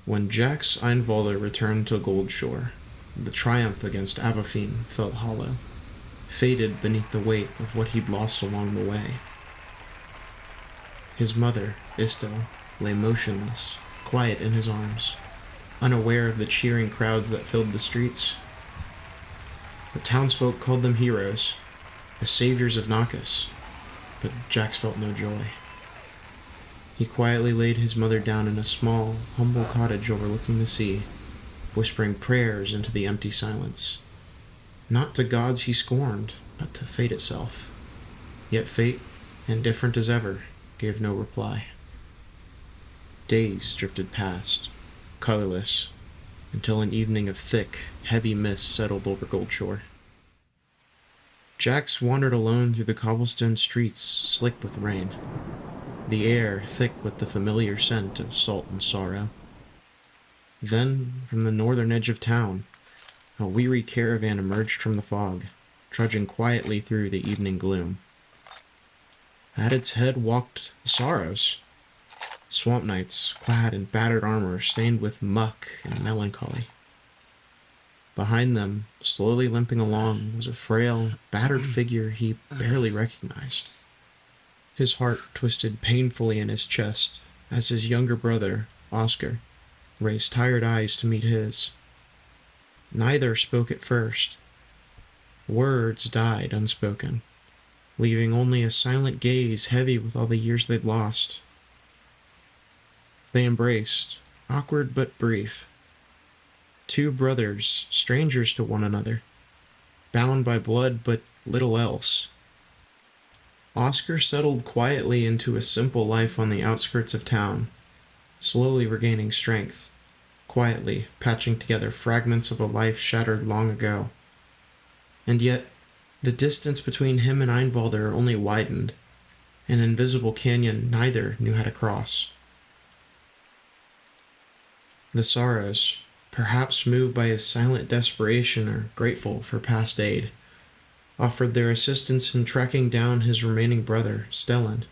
When Jax Einvalder returned to Goldshore, the triumph against Avafine felt hollow, faded beneath the weight of what he'd lost along the way. His mother, Istel, lay motionless, quiet in his arms, unaware of the cheering crowds that filled the streets. The townsfolk called them heroes, the saviors of Nakas, but Jax felt no joy. He quietly laid his mother down in a small, humble cottage overlooking the sea, whispering prayers into the empty silence. Not to gods he scorned, but to fate itself. Yet fate, indifferent as ever, gave no reply. Days drifted past, colorless, until an evening of thick, heavy mist settled over Goldshore. Jax wandered alone through the cobblestone streets slick with rain, the air thick with the familiar scent of salt and sorrow. Then, from the northern edge of town, a weary caravan emerged from the fog, trudging quietly through the evening gloom. At its head walked the Sorrows, swamp knights clad in battered armor stained with muck and melancholy. Behind them, slowly limping along, was a frail, battered figure he barely recognized. His heart twisted painfully in his chest as his younger brother, Oscar, raised tired eyes to meet his. Neither spoke at first. Words died unspoken, leaving only a silent gaze heavy with all the years they'd lost. They embraced, awkward but brief. Two brothers, strangers to one another, bound by blood but little else. Oscar settled quietly into a simple life on the outskirts of town, slowly regaining strength, quietly patching together fragments of a life shattered long ago. And yet, the distance between him and Einvalder only widened, an invisible canyon neither knew how to cross. The Sorrows, perhaps moved by his silent desperation or grateful for past aid, offered their assistance in tracking down his remaining brother, Stellan.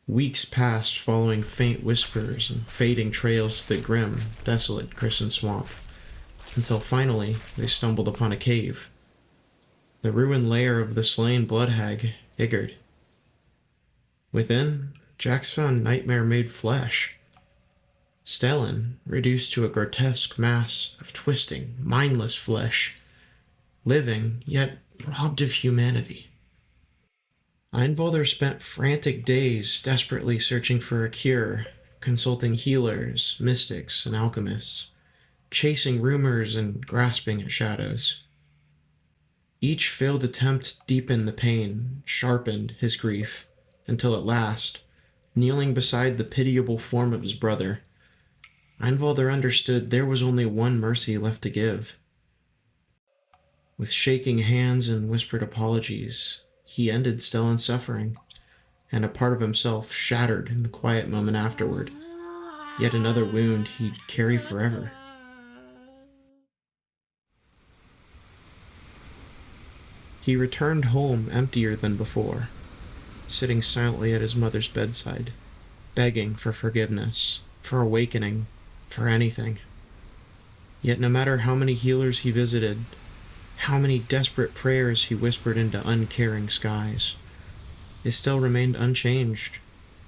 Weeks passed following faint whispers and fading trails to the grim, desolate Crescent Swamp, until finally they stumbled upon a cave. The ruined lair of the slain blood hag, Igard. Within, Jax found nightmare-made flesh. Stellan, reduced to a grotesque mass of twisting, mindless flesh, living, yet robbed of humanity. Einvalder spent frantic days desperately searching for a cure, consulting healers, mystics, and alchemists, chasing rumors and grasping at shadows. Each failed attempt deepened the pain, sharpened his grief, until at last, kneeling beside the pitiable form of his brother, Einvalder understood there was only one mercy left to give. With shaking hands and whispered apologies, he ended Stellan's suffering, and a part of himself shattered in the quiet moment afterward. Yet another wound he'd carry forever. He returned home emptier than before, sitting silently at his mother's bedside, begging for forgiveness, for awakening, for anything. Yet no matter how many healers he visited, how many desperate prayers he whispered into uncaring skies, it still remained unchanged,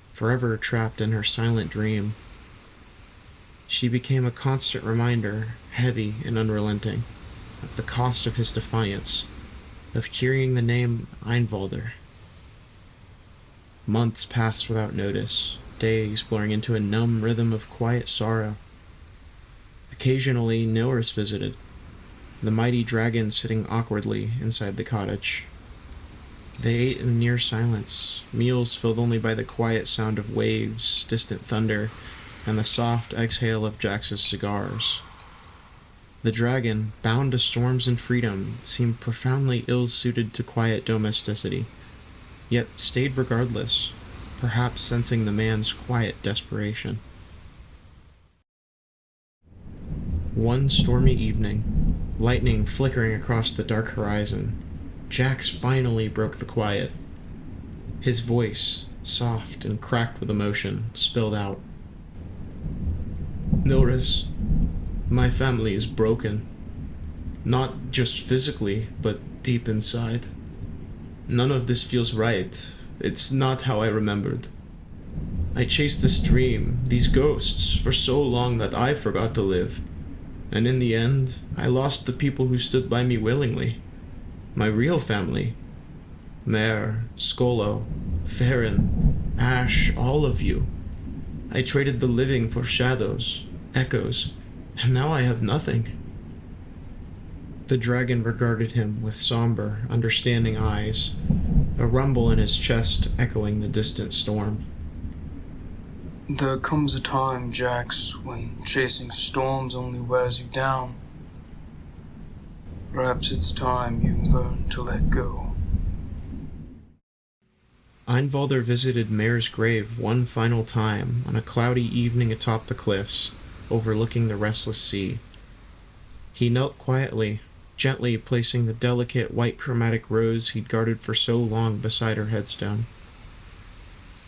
forever trapped in her silent dream. She became a constant reminder, heavy and unrelenting, of the cost of his defiance, of carrying the name Einvalder. Months passed without notice, days blurring into a numb rhythm of quiet sorrow. Occasionally, Nilris visited, the mighty dragon sitting awkwardly inside the cottage. They ate in near silence, meals filled only by the quiet sound of waves, distant thunder, and the soft exhale of Jax's cigars. The dragon, bound to storms and freedom, seemed profoundly ill-suited to quiet domesticity, yet stayed regardless, perhaps sensing the man's quiet desperation. One stormy evening, lightning flickering across the dark horizon, Jax finally broke the quiet. His voice, soft and cracked with emotion, spilled out. Notice, my family is broken. Not just physically, but deep inside. None of this feels right. It's not how I remembered. I chased this dream, these ghosts, for so long that I forgot to live. And in the end, I lost the people who stood by me willingly. My real family. Mare, Skolo, Farron, Ash, all of you. I traded the living for shadows, echoes, and now I have nothing. The dragon regarded him with somber, understanding eyes, a rumble in his chest echoing the distant storm. There comes a time, Jax, when chasing storms only wears you down. Perhaps it's time you learn to let go. Einvalder visited Mare's grave one final time on a cloudy evening atop the cliffs, overlooking the restless sea. He knelt quietly, gently placing the delicate white chromatic rose he'd guarded for so long beside her headstone.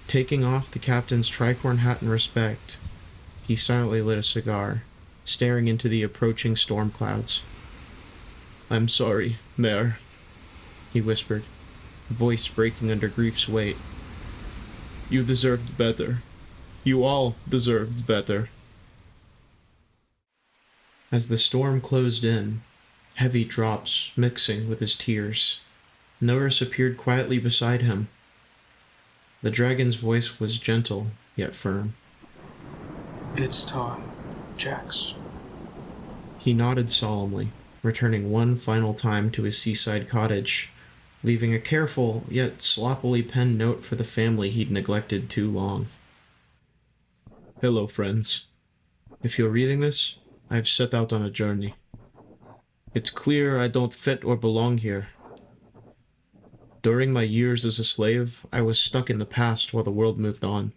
Taking off the captain's tricorn hat in respect, he silently lit a cigar, staring into the approaching storm clouds. "I'm sorry, Mare," he whispered, voice breaking under grief's weight. "You deserved better. You all deserved better." As the storm closed in, heavy drops mixing with his tears, Norris appeared quietly beside him. The dragon's voice was gentle, yet firm. It's time, Jax. He nodded solemnly, returning one final time to his seaside cottage, leaving a careful, yet sloppily penned note for the family he'd neglected too long. "Hello, friends. If you're reading this, I've set out on a journey. It's clear I don't fit or belong here. During my years as a slave, I was stuck in the past while the world moved on.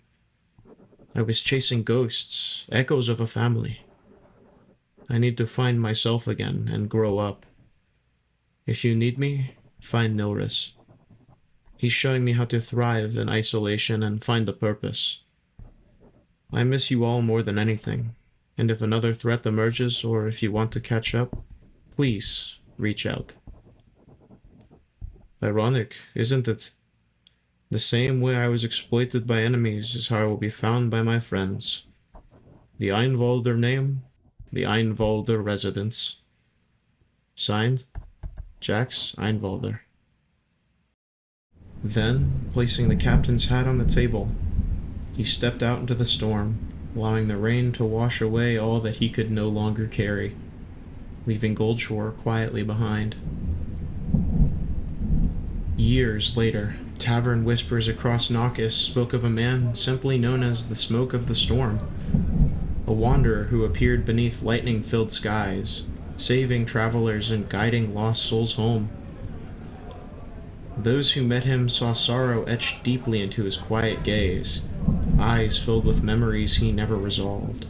I was chasing ghosts, echoes of a family. I need to find myself again and grow up. If you need me, find Norris. He's showing me how to thrive in isolation and find a purpose. I miss you all more than anything, and if another threat emerges or if you want to catch up, please reach out." Ironic, isn't it? The same way I was exploited by enemies is how I will be found by my friends. The Einvalder name, the Einvalder residence. Signed, Jax Einvalder. Then, placing the captain's hat on the table, he stepped out into the storm, allowing the rain to wash away all that he could no longer carry, leaving Goldshore quietly behind. Years later, tavern whispers across Naucus spoke of a man simply known as the Smoke of the Storm, a wanderer who appeared beneath lightning-filled skies, saving travelers and guiding lost souls home. Those who met him saw sorrow etched deeply into his quiet gaze, eyes filled with memories he never resolved.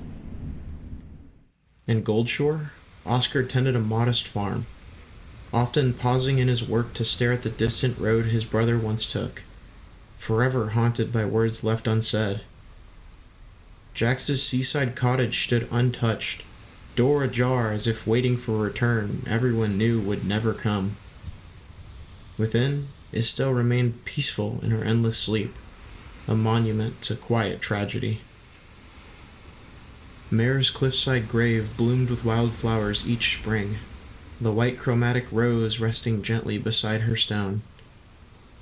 In Goldshore, Oscar tended a modest farm, often pausing in his work to stare at the distant road his brother once took, forever haunted by words left unsaid. Jax's seaside cottage stood untouched, door ajar as if waiting for a return everyone knew would never come. Within, Estelle remained peaceful in her endless sleep, a monument to quiet tragedy. Mare's cliffside grave bloomed with wildflowers each spring, the white chromatic rose resting gently beside her stone.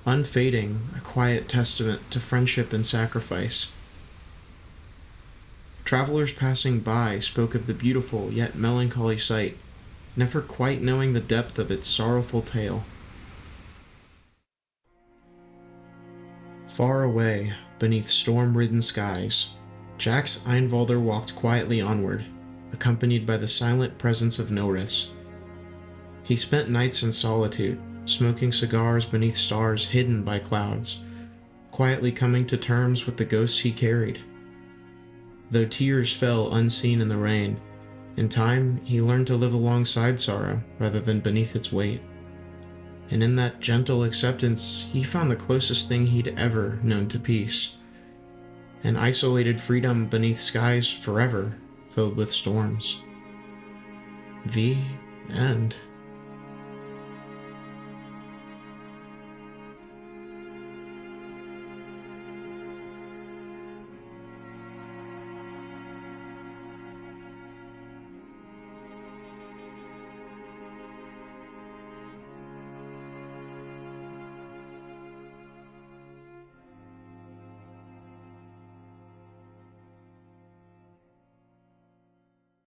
Unfading, a quiet testament to friendship and sacrifice. Travelers passing by spoke of the beautiful yet melancholy sight, never quite knowing the depth of its sorrowful tale. Far away, beneath storm-ridden skies, Jax Einvalder walked quietly onward, accompanied by the silent presence of Norris. He spent nights in solitude, smoking cigars beneath stars hidden by clouds, quietly coming to terms with the ghosts he carried. Though tears fell unseen in the rain, in time he learned to live alongside sorrow rather than beneath its weight. And in that gentle acceptance, he found the closest thing he'd ever known to peace. An isolated freedom beneath skies forever filled with storms. The end.